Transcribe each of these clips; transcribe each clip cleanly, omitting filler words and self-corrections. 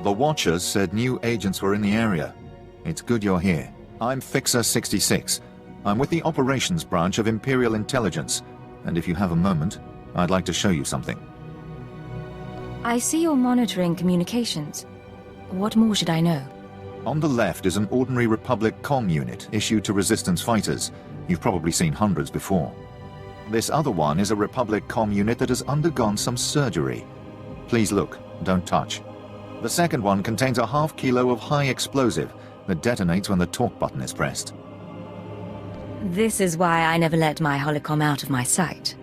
The Watchers said new agents were in the area. It's good you're here. I'm Fixer 66. I'm with the operations branch of Imperial Intelligence, and if you have a moment, I'd like to show you something. I see you're monitoring communications. What more should I know? On the left is an ordinary Republic comm unit issued to Resistance fighters. You've probably seen hundreds before. This other one is a Republic comm unit that has undergone some surgery. Please look, don't touch. The second one contains a half kilo of high explosive that detonates when the talk button is pressed. This is why I never let my holocom out of my sight.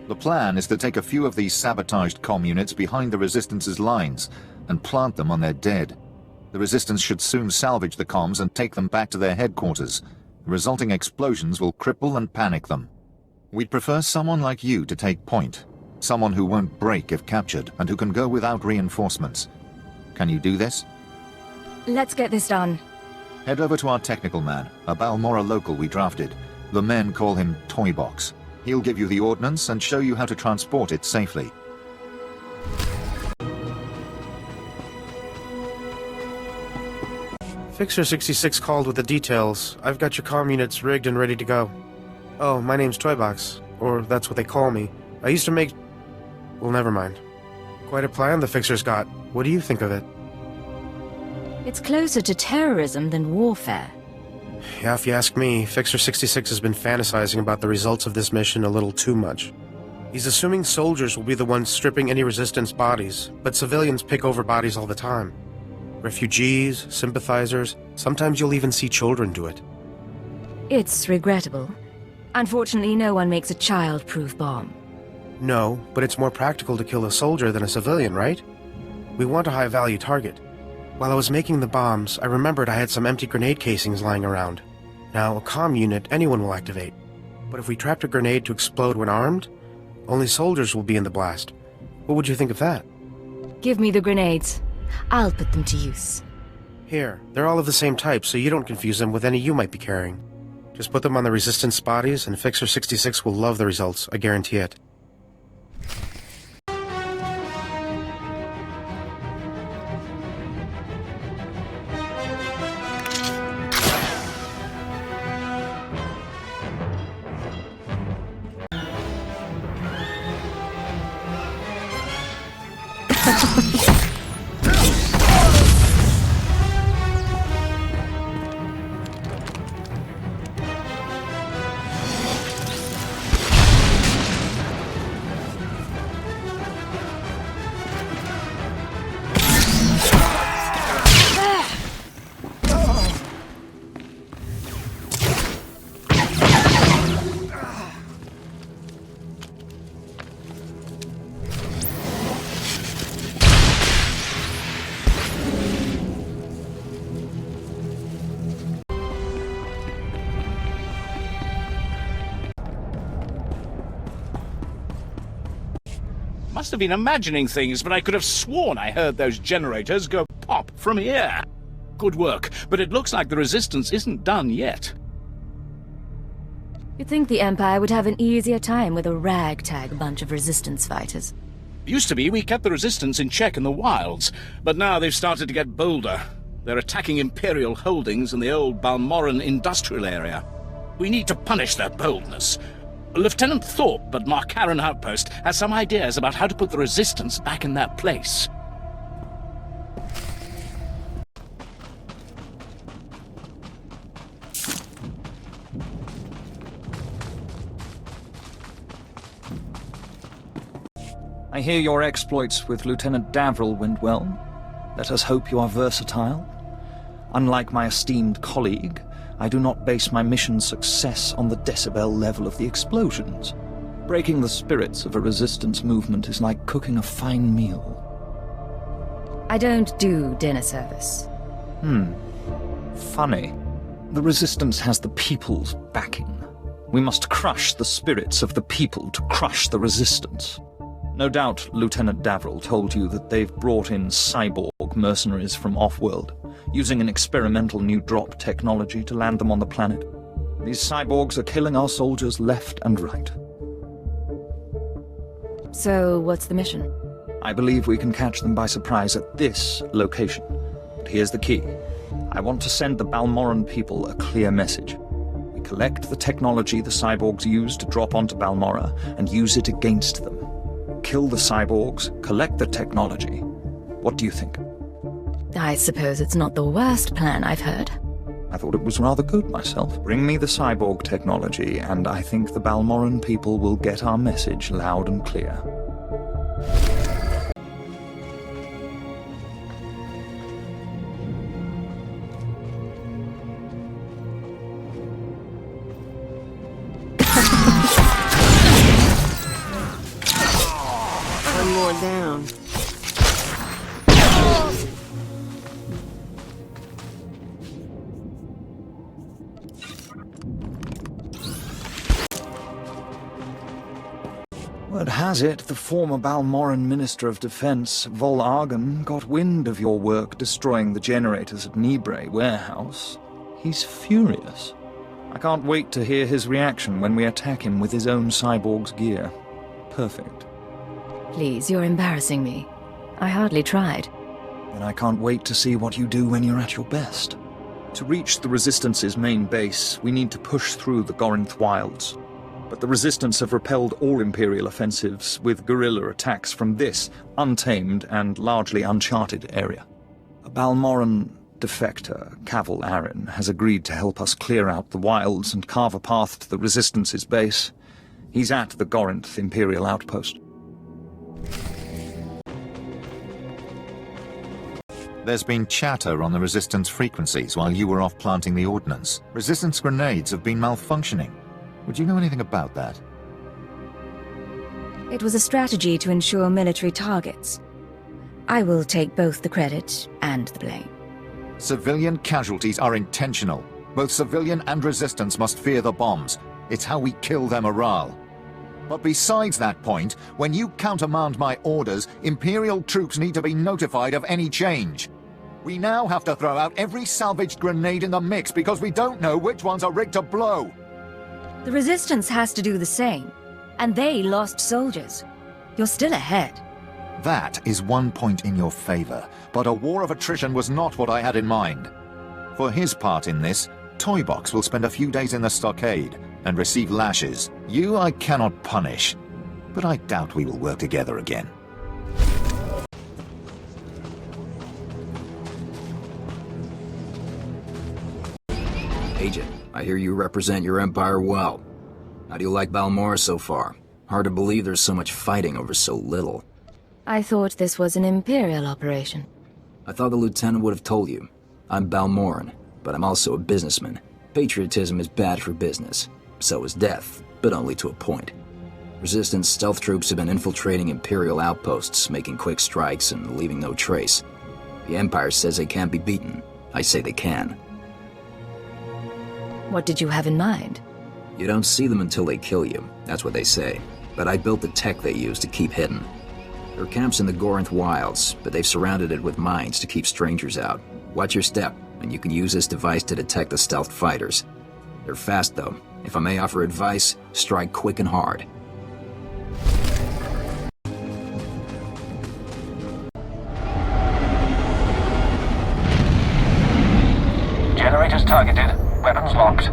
The plan is to take a few of these sabotaged comm units behind the Resistance's lines and plant them on their dead. The Resistance should soon salvage the comms and take them back to their headquarters. The resulting explosions will cripple and panic them. We'd prefer someone like you to take point. Someone who won't break if captured and who can go without reinforcements. Can you do this? Let's get this done. Head over to our technical man, a Balmora local we drafted. The men call him Toybox. He'll give you the ordnance and show you how to transport it safely. Fixer 66 called with the details. I've got your comm units rigged and ready to go. Oh, my name's Toybox, or that's what they call me. I used to make... well, never mind. Quite a plan the Fixer's got. What do you think of it? It's closer to terrorism than warfare. Yeah, if you ask me, Fixer 66 has been fantasizing about the results of this mission a little too much. He's assuming soldiers will be the ones stripping any Resistance bodies, but civilians pick over bodies all the time. Refugees, sympathizers, sometimes you'll even see children do it. It's regrettable. Unfortunately, no one makes a child-proof bomb. No, but it's more practical to kill a soldier than a civilian, right? We want a high-value target. While I was making the bombs, I remembered I had some empty grenade casings lying around. Now, a comm unit anyone will activate. But if we trapped a grenade to explode when armed, only soldiers will be in the blast. What would you think of that? Give me the grenades. I'll put them to use. Here, they're all of the same type, so you don't confuse them with any you might be carrying. Just put them on the Resistance bodies, and Fixer 66 will love the results, I guarantee it. Must have been imagining things, but I could have sworn I heard those generators go pop from here. Good work, but it looks like the Resistance isn't done yet. You'd think the Empire would have an easier time with a ragtag bunch of Resistance fighters. Used to be we kept the Resistance in check in the wilds, but now they've started to get bolder. They're attacking Imperial holdings in the old Balmoran industrial area. We need to punish their boldness. Lieutenant Thorpe at Marcaran Outpost has some ideas about how to put the Resistance back in their place. I hear your exploits with Lieutenant Davril went well. Let us hope you are versatile. Unlike my esteemed colleague, I do not base my mission's success on the decibel level of the explosions. Breaking the spirits of a Resistance movement is like cooking a fine meal. I don't do dinner service. Funny. The Resistance has the people's backing. We must crush the spirits of the people to crush the Resistance. No doubt Lieutenant Davril told you that they've brought in cyborg mercenaries from off-world, using an experimental new drop technology to land them on the planet. These cyborgs are killing our soldiers left and right. So, what's the mission? I believe we can catch them by surprise at this location. But here's the key. I want to send the Balmoran people a clear message. We collect the technology the cyborgs use to drop onto Balmora and use it against them. Kill the cyborgs, collect the technology. What do you think? I suppose it's not the worst plan I've heard. I thought it was rather good myself. Bring me the cyborg technology, and I think the Balmoran people will get our message loud and clear. One more down. Word has it, the former Balmoran Minister of Defense, Vol Argon, got wind of your work destroying the generators at Nibre warehouse. He's furious. I can't wait to hear his reaction when we attack him with his own cyborg's gear. Perfect. Please, you're embarrassing me. I hardly tried. Then I can't wait to see what you do when you're at your best. To reach the Resistance's main base, we need to push through the Gorinth wilds. But the Resistance have repelled all Imperial offensives with guerrilla attacks from this untamed and largely uncharted area. A Balmoran defector, Cavil Aaron, has agreed to help us clear out the wilds and carve a path to the Resistance's base. He's at the Gorinth Imperial outpost. There's been chatter on the Resistance frequencies while you were off planting the ordnance. Resistance grenades have been malfunctioning. Would you know anything about that? It was a strategy to ensure military targets. I will take both the credit and the blame. Civilian casualties are intentional. Both civilian and Resistance must fear the bombs. It's how we kill their morale. But besides that point, when you countermand my orders, Imperial troops need to be notified of any change. We now have to throw out every salvaged grenade in the mix because we don't know which ones are rigged to blow. The Resistance has to do the same, and they lost soldiers. You're still ahead. That is one point in your favor, but a war of attrition was not what I had in mind. For his part in this, Toybox will spend a few days in the stockade and receive lashes. You I cannot punish, but I doubt we will work together again. Agent, I hear you represent your empire well. How do you like Balmora so far? Hard to believe there's so much fighting over so little. I thought this was an Imperial operation. I thought the lieutenant would have told you. I'm Balmoran, but I'm also a businessman. Patriotism is bad for business. So is death, but only to a point. Resistance stealth troops have been infiltrating Imperial outposts, making quick strikes and leaving no trace. The Empire says they can't be beaten. I say they can. What did you have in mind? You don't see them until they kill you. That's what they say. But I built the tech they use to keep hidden. There are camps in the Gorinth wilds, but they've surrounded it with mines to keep strangers out. Watch your step, and you can use this device to detect the stealth fighters. They're fast, though. If I may offer advice, strike quick and hard. Generators targeted. Weapons locked.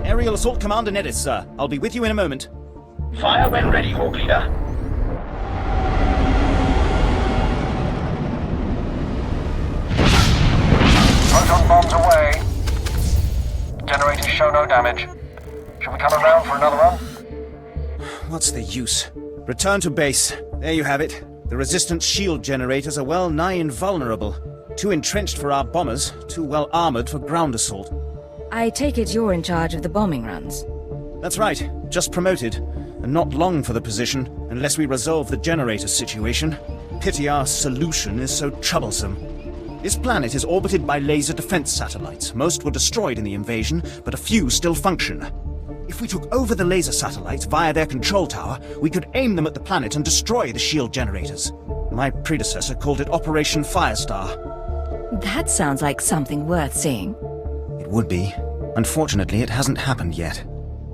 Aerial Assault Commander Nedis, sir. I'll be with you in a moment. Fire when ready, Hawk Leader. Proton bombs away. Generators show no damage. Shall we come around for another one? What's the use? Return to base. There you have it. The Resistance shield generators are well nigh invulnerable. Too entrenched for our bombers, too well armored for ground assault. I take it you're in charge of the bombing runs. That's right. Just promoted. And not long for the position, unless we resolve the generator situation. Pity our solution is so troublesome. This planet is orbited by laser defense satellites. Most were destroyed in the invasion, but a few still function. If we took over the laser satellites via their control tower, we could aim them at the planet and destroy the shield generators. My predecessor called it Operation Firestar. That sounds like something worth seeing. It would be. Unfortunately, it hasn't happened yet.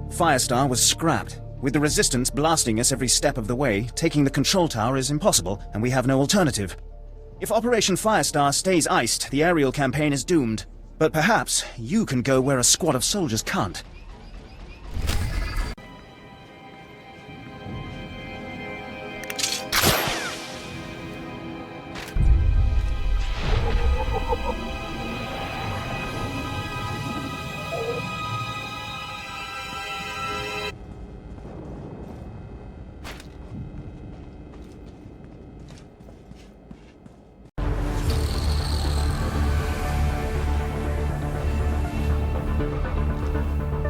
Firestar was scrapped. With the Resistance blasting us every step of the way, taking the control tower is impossible, and we have no alternative. If Operation Firestar stays iced, the aerial campaign is doomed. But perhaps you can go where a squad of soldiers can't.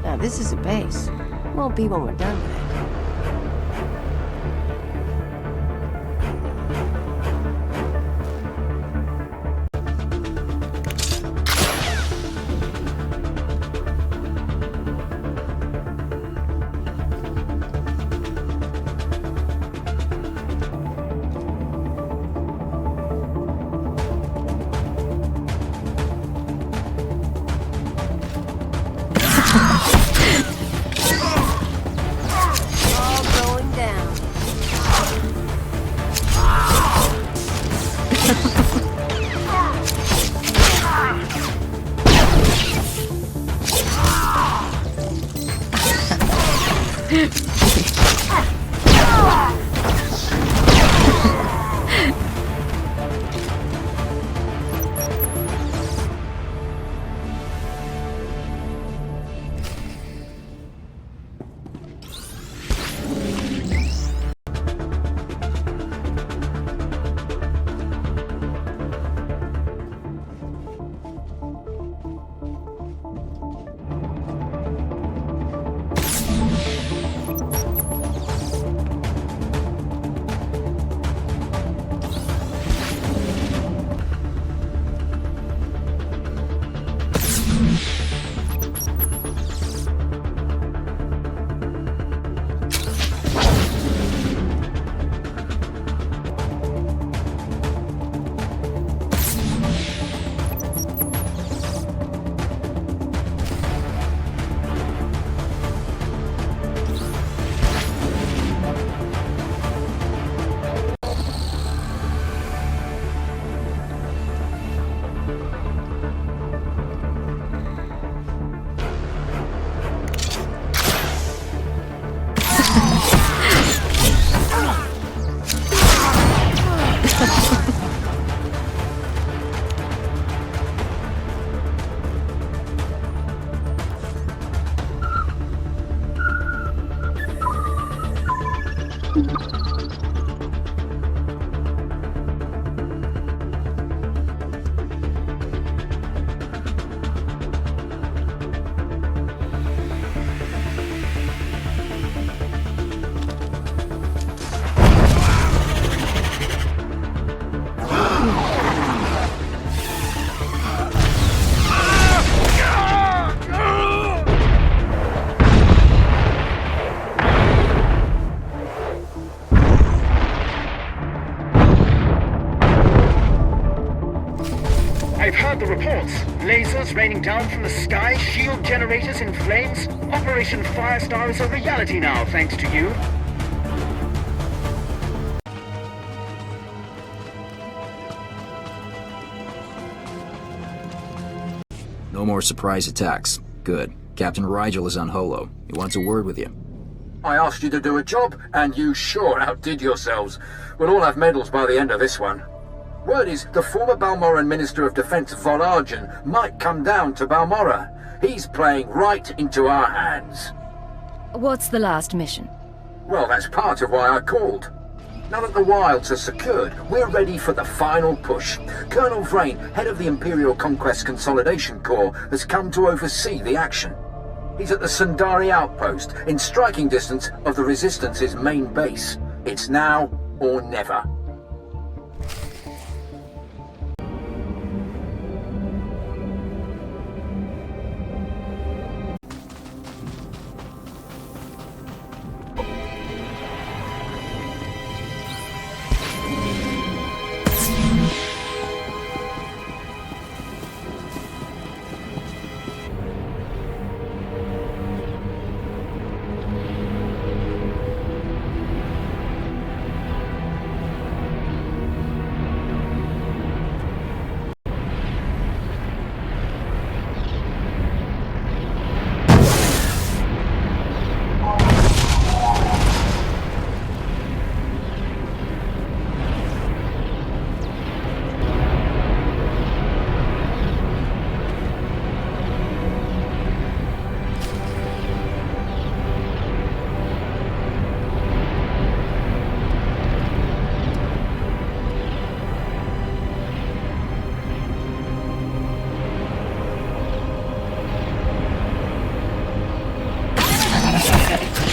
Now this is a base. Won't be when we're done with it. I've heard the reports. Lasers raining down from the sky, shield generators in flames. Operation Firestar is a reality now, thanks to you. No more surprise attacks. Good. Captain Rigel is on Holo. He wants a word with you. I asked you to do a job, and you sure outdid yourselves. We'll all have medals by the end of this one. Word is the former Balmoran Minister of Defense von Argen might come down to Balmora. He's playing right into our hands. What's the last mission? Well, that's part of why I called. Now that the wilds are secured, we're ready for the final push. Colonel Vrain, head of the Imperial Conquest Consolidation Corps, has come to oversee the action. He's at the Sundari outpost, in striking distance of the Resistance's main base. It's now or never.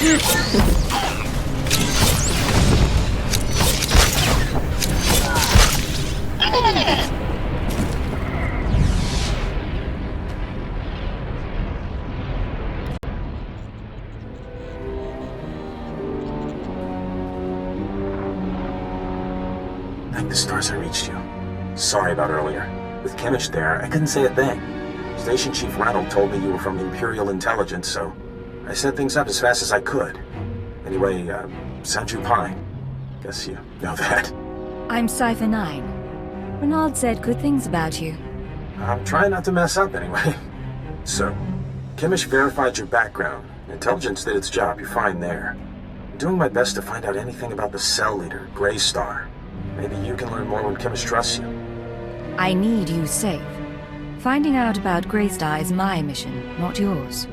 Thank the stars I reached you. Sorry about earlier. With Kimmich there, I couldn't say a thing. Station Chief Reynolds told me you were from Imperial Intelligence, so I set things up as fast as I could. Anyway, Sanju Pine. Guess you know that. I'm Cypher 9. Renaud said good things about you. I'm trying not to mess up anyway. So, Kimmich verified your background. Intelligence did its job, you're fine there. I'm doing my best to find out anything about the cell leader, Greystar. Maybe you can learn more when Kimmich trusts you. I need you safe. Finding out about Greystar is my mission, not yours.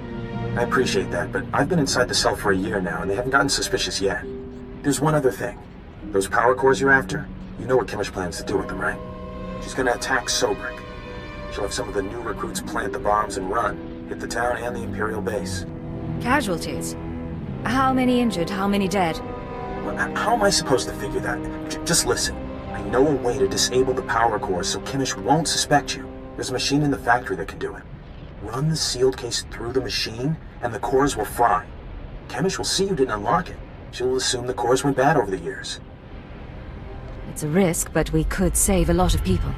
I appreciate that, but I've been inside the cell for a year now, and they haven't gotten suspicious yet. There's one other thing. Those power cores you're after, you know what Kimmich plans to do with them, right? She's gonna attack Sobrik. She'll have some of the new recruits plant the bombs and run, hit the town and the Imperial base. Casualties? How many injured, how many dead? Well, how am I supposed to figure that? Just listen. I know a way to disable the power cores so Kimmich won't suspect you. There's a machine in the factory that can do it. Run the sealed case through the machine, and the cores will fry. Kimmich will see you didn't unlock it. She'll assume the cores went bad over the years. It's a risk, but we could save a lot of people.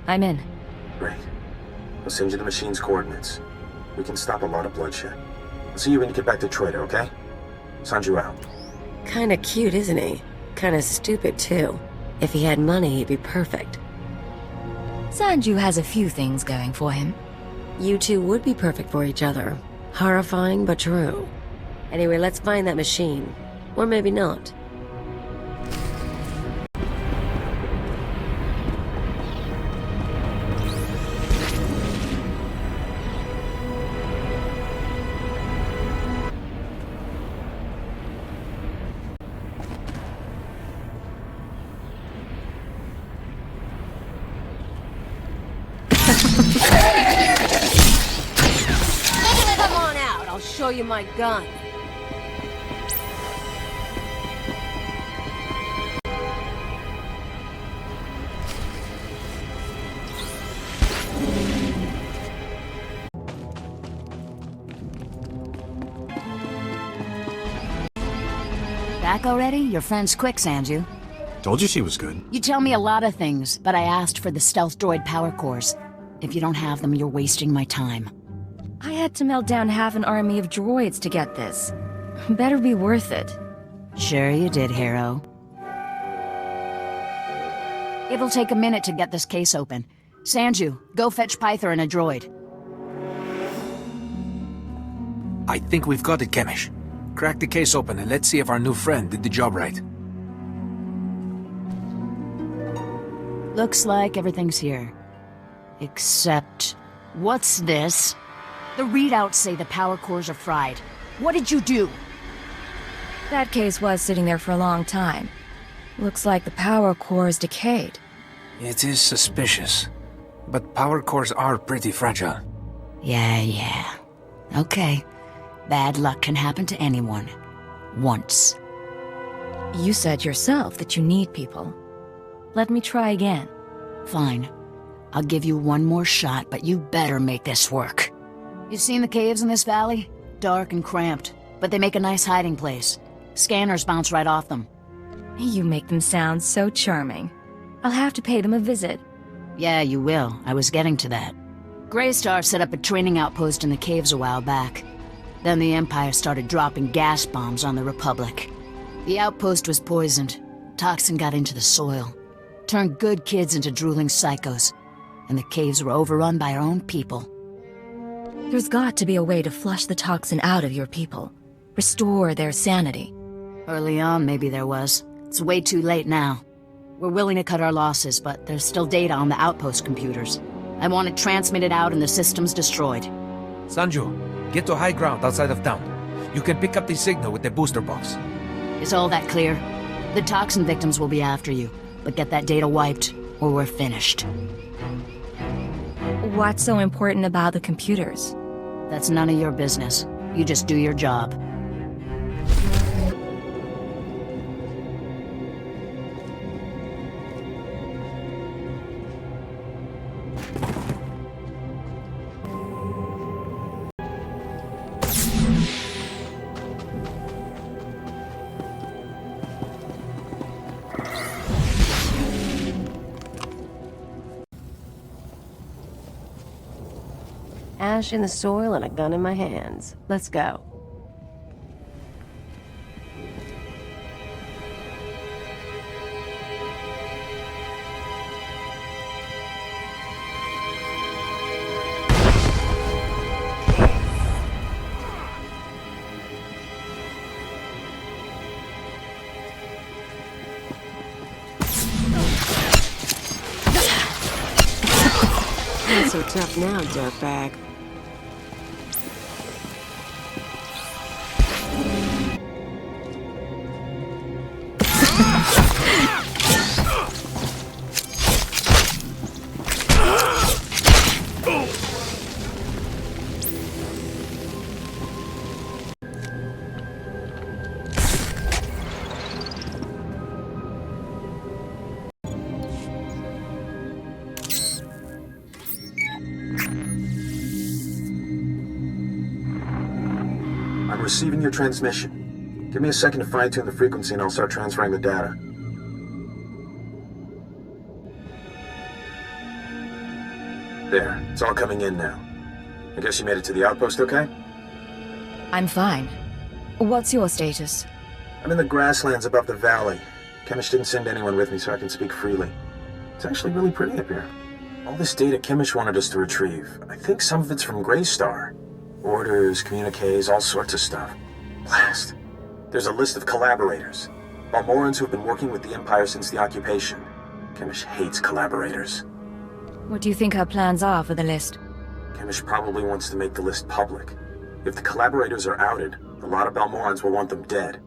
I'm in. Great. I'll send you the machine's coordinates. We can stop a lot of bloodshed. I'll see you when you get back to Troida, okay? Sanju out. Kinda cute, isn't he? Kinda stupid, too. If he had money, he'd be perfect. Sanju has a few things going for him. You two would be perfect for each other. Horrifying, but true. Anyway, let's find that machine. Or maybe not. Come on out, I'll show you my gun. Back already? Your friend's quick, Sanju. Told you she was good. You tell me a lot of things, but I asked for the stealth droid power cores. If you don't have them, you're wasting my time. I had to melt down half an army of droids to get this. Better be worth it. Sure you did, Hero. It'll take a minute to get this case open. Sanju, go fetch Pyther and a droid. I think we've got it, Kimmich. Crack the case open and let's see if our new friend did the job right. Looks like everything's here. Except... what's this? The readouts say the power cores are fried. What did you do? That case was sitting there for a long time. Looks like the power cores decayed. It is suspicious. But power cores are pretty fragile. Yeah. Okay. Bad luck can happen to anyone. Once. You said yourself that you need people. Let me try again. Fine. I'll give you one more shot, but you better make this work. You seen the caves in this valley? Dark and cramped, but they make a nice hiding place. Scanners bounce right off them. You make them sound so charming. I'll have to pay them a visit. Yeah, you will. I was getting to that. Greystar set up a training outpost in the caves a while back. Then the Empire started dropping gas bombs on the Republic. The outpost was poisoned. Toxin got into the soil. Turned good kids into drooling psychos. And the caves were overrun by our own people. There's got to be a way to flush the toxin out of your people. Restore their sanity. Early on, maybe there was. It's way too late now. We're willing to cut our losses, but there's still data on the outpost computers. I want it transmitted out and the systems destroyed. Sanju, get to high ground outside of town. You can pick up the signal with the booster box. Is all that clear? The toxin victims will be after you, but get that data wiped, or we're finished. What's so important about the computers? That's none of your business. You just do your job. cash in the soil and a gun in my hands. Let's go. Not so tough now, dirtbag. I'm receiving your transmission. Give me a second to fine-tune the frequency and I'll start transferring the data. There, it's all coming in now. I guess you made it to the outpost okay? I'm fine. What's your status? I'm in the grasslands above the valley. Kemish didn't send anyone with me so I can speak freely. It's actually really pretty up here. All this data Kemish wanted us to retrieve. I think some of it's from SWTOR. Orders, communiques, all sorts of stuff. Blast. There's a list of collaborators. Balmorans who've been working with the Empire since the occupation. Kemish hates collaborators. What do you think her plans are for the list? Kemish probably wants to make the list public. If the collaborators are outed, a lot of Balmorans will want them dead.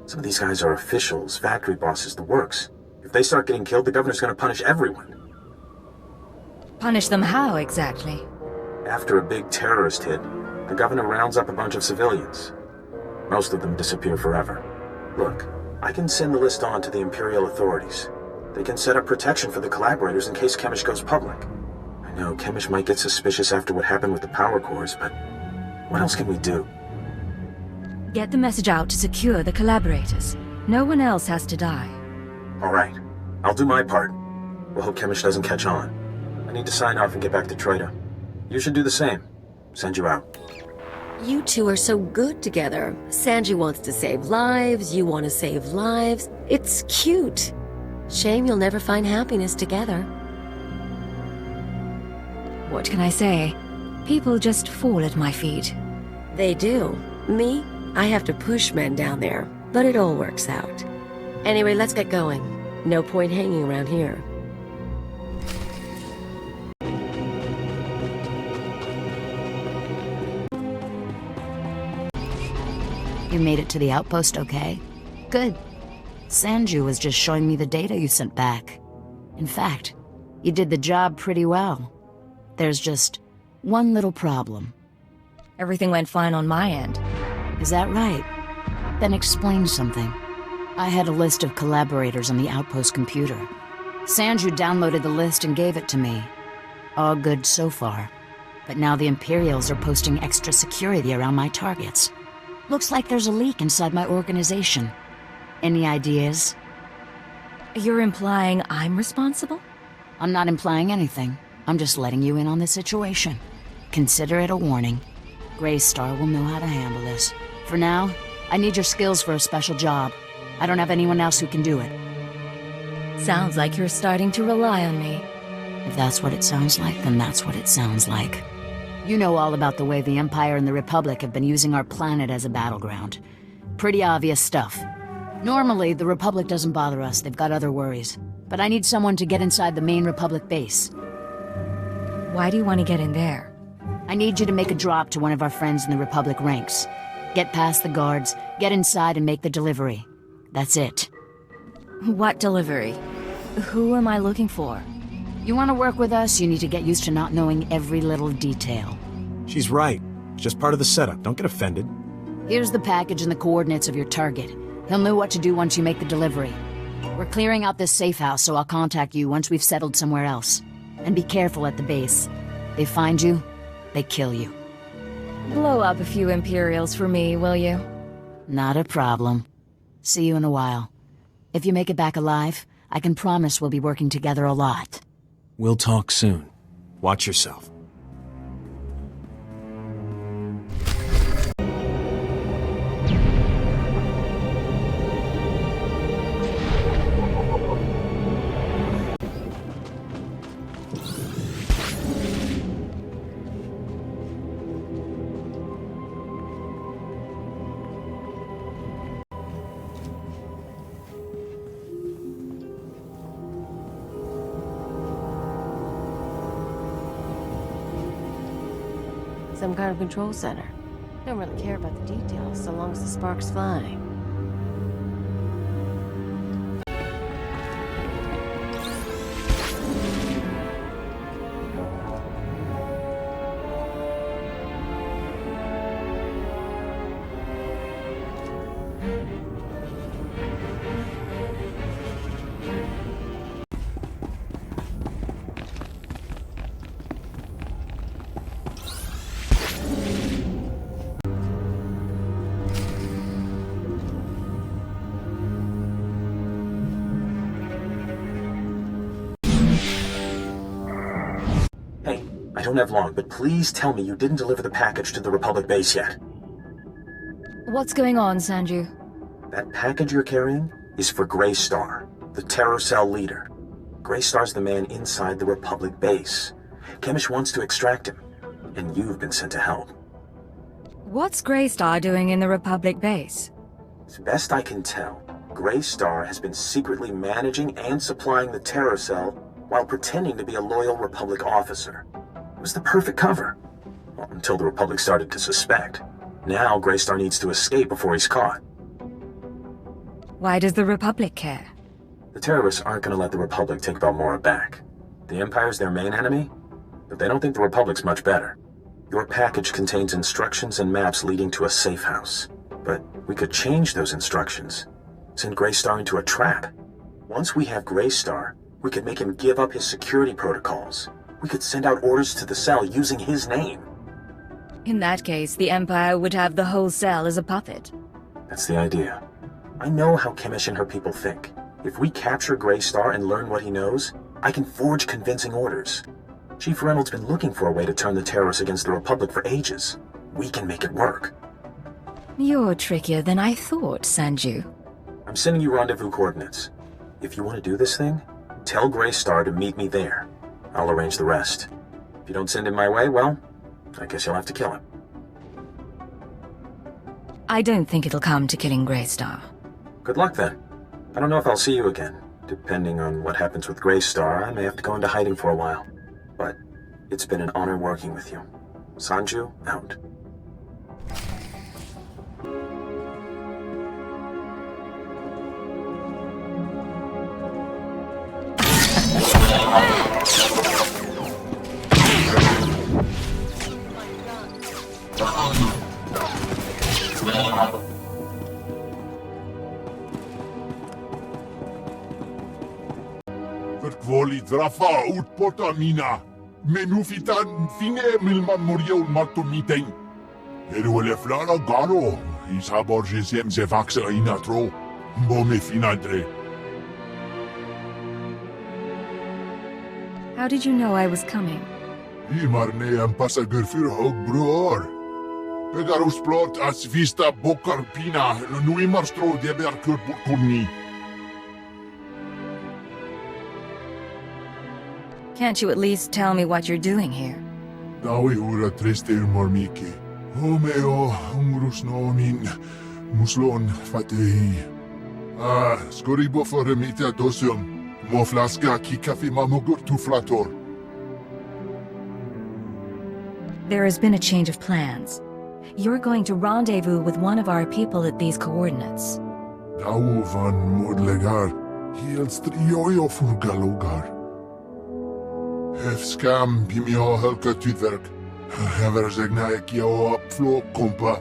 Some of these guys are officials, factory bosses, the works. If they start getting killed, the governor's gonna punish everyone. Punish them how, exactly? After a big terrorist hit, the governor rounds up a bunch of civilians. Most of them disappear forever. Look, I can send the list on to the Imperial authorities. They can set up protection for the collaborators in case Kemish goes public. I know Kemish might get suspicious after what happened with the power cores, but what else can we do? Get the message out to secure the collaborators. No one else has to die. All right, I'll do my part. We'll hope Kemish doesn't catch on. I need to sign off and get back to Troida. You should do the same. Send you out. You two are so good together. Sanji wants to save lives, you want to save lives. It's cute. Shame you'll never find happiness together. What can I say? People just fall at my feet. They do. Me? I have to push men down there, but it all works out. Anyway, let's get going. No point hanging around here. You made it to the outpost okay? Good. Sanju was just showing me the data you sent back. In fact, you did the job pretty well. There's just one little problem. Everything went fine on my end. Is that right? Then explain something. I had a list of collaborators on the outpost computer. Sanju downloaded the list and gave it to me. All good so far. But now the Imperials are posting extra security around my targets. Looks like there's a leak inside my organization. Any ideas? You're implying I'm responsible? I'm not implying anything. I'm just letting you in on the situation. Consider it a warning. SWTOR will know how to handle this. For now, I need your skills for a special job. I don't have anyone else who can do it. Sounds like you're starting to rely on me. If that's what it sounds like, then that's what it sounds like. You know all about the way the Empire and the Republic have been using our planet as a battleground. Pretty obvious stuff. Normally, the Republic doesn't bother us, they've got other worries. But I need someone to get inside the main Republic base. Why do you want to get in there? I need you to make a drop to one of our friends in the Republic ranks. Get past the guards, get inside and make the delivery. That's it. What delivery? Who am I looking for? You want to work with us, you need to get used to not knowing every little detail. She's right. It's just part of the setup. Don't get offended. Here's the package and the coordinates of your target. He'll know what to do once you make the delivery. We're clearing out this safe house, so I'll contact you once we've settled somewhere else. And be careful at the base. They find you, they kill you. Blow up a few Imperials for me, will you? Not a problem. See you in a while. If you make it back alive, I can promise we'll be working together a lot. We'll talk soon. Watch yourself. some kind of control center. Don't really care about the details, so long as the spark's flying. I don't have long, but please tell me you didn't deliver the package to the Republic base yet. What's going on, Sanju? That package you're carrying is for Greystar, the Terror Cell leader. Greystar's the man inside the Republic base. Chemish wants to extract him, and you've been sent to help. What's Greystar doing in the Republic base? As best I can tell, Greystar has been secretly managing and supplying the Terror Cell while pretending to be a loyal Republic officer. It was the perfect cover. Well, until the Republic started to suspect. Now Greystar needs to escape before he's caught. Why does the Republic care? The terrorists aren't going to let the Republic take Balmora back. The Empire's their main enemy, but they don't think the Republic's much better. Your package contains instructions and maps leading to a safe house. But we could change those instructions. Send Greystar into a trap. Once we have Greystar, we could make him give up his security protocols. We could send out orders to the cell using his name. In that case, the Empire would have the whole cell as a puppet. That's the idea. I know how Chemish and her people think. If we capture Greystar and learn what he knows, I can forge convincing orders. Chief Reynolds' been looking for a way to turn the terrorists against the Republic for ages. We can make it work. You're trickier than I thought, Sanju. I'm sending you rendezvous coordinates. If you want to do this thing, tell Greystar to meet me there. I'll arrange the rest. If you don't send him my way, well, I guess you'll have to kill him. I don't think it'll come to killing Greystar. Good luck then. I don't know if I'll see you again. Depending on what happens with Greystar, I may have to go into hiding for a while. But it's been an honor working with you. Sanju, out. Voli drafa ut potamina. Menufitan fine milman muriel martomiteng. Eruele flara garo. Isabor jesem se vaxa inatro. Bome finadre. How did you know I was coming? Imarne am pasager für hog bror. Pegarus plot as vista bokar pina. Nui marstro deber kur burkurni. Can't you at least tell me what you're doing here? Dawi ura triste mormiki. Homeo umrus nomin muslon fatehi. Skoribo foremita dosium. Moflaska ki kafi mamogur tuflator. There has been a change of plans. You're going to rendezvous with one of our people at these coordinates. Dawu van modlegar. Hielstrioio furgalogar. Skam pimio helka tydverk. Hever zegna ekio apflo kompa.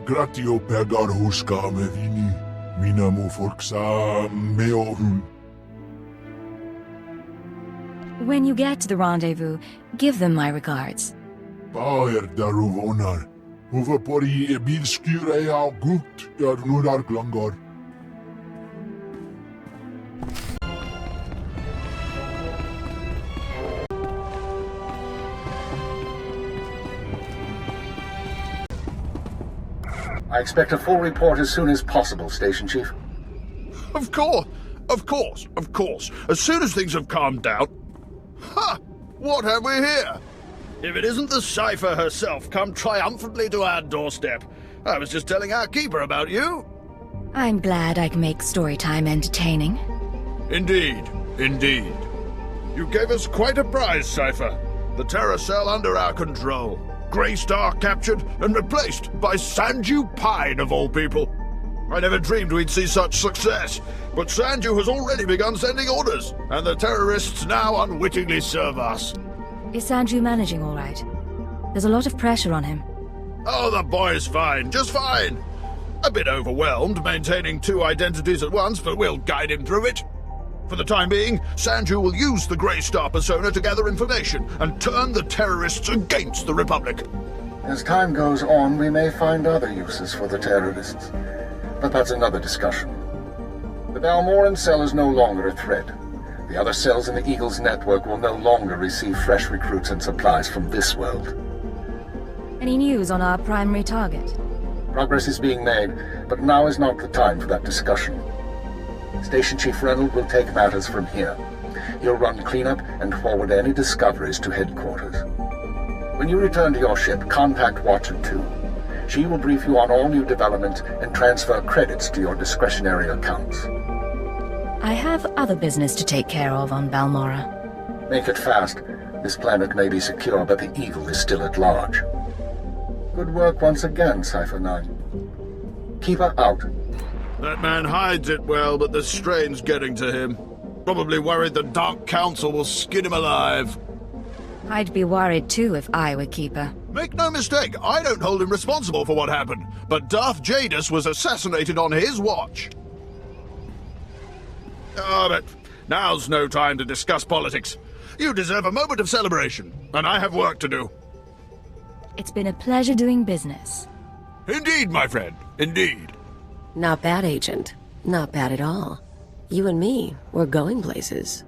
Gratio pegar huska me vini. Minamu forksa meohun. When you get to the rendezvous, give them my regards. Bauer daruvonar. Uva pori bil skure au gut dar nurar glangor. I expect a full report as soon as possible, Station Chief. Of course. As soon as things have calmed down. Ha! What have we here? If it isn't the Cypher herself come triumphantly to our doorstep. I was just telling our keeper about you. I'm glad I can make story time entertaining. Indeed. You gave us quite a prize, Cypher. The Terror Cell under our control. Greystar captured and replaced by Sanju Pine, of all people. I never dreamed we'd see such success, but Sanju has already begun sending orders, and the terrorists now unwittingly serve us. Is Sanju managing all right? There's a lot of pressure on him. Oh, the boy's fine, just fine. A bit overwhelmed maintaining two identities at once, but we'll guide him through it. For the time being, Sanju will use the Greystar persona to gather information and turn the terrorists against the Republic. As time goes on, we may find other uses for the terrorists. But that's another discussion. The Balmoran cell is no longer a threat. The other cells in the Eagle's network will no longer receive fresh recruits and supplies from this world. Any news on our primary target? Progress is being made, but now is not the time for that discussion. Station Chief Reynolds will take matters from here. He'll run cleanup and forward any discoveries to headquarters. When you return to your ship, contact Watcher 2. She will brief you on all new developments and transfer credits to your discretionary accounts. I have other business to take care of on Balmora. Make it fast. This planet may be secure, but the Eagle is still at large. Good work once again, Cypher 9. Keep her out. That man hides it well, but the strain's getting to him. Probably worried the Dark Council will skin him alive. I'd be worried too if I were Keeper. Make no mistake, I don't hold him responsible for what happened, but Darth Jadus was assassinated on his watch. Oh, but now's no time to discuss politics. You deserve a moment of celebration, and I have work to do. It's been a pleasure doing business. Indeed, my friend, indeed. Not bad, Agent. Not bad at all. You and me, we're going places.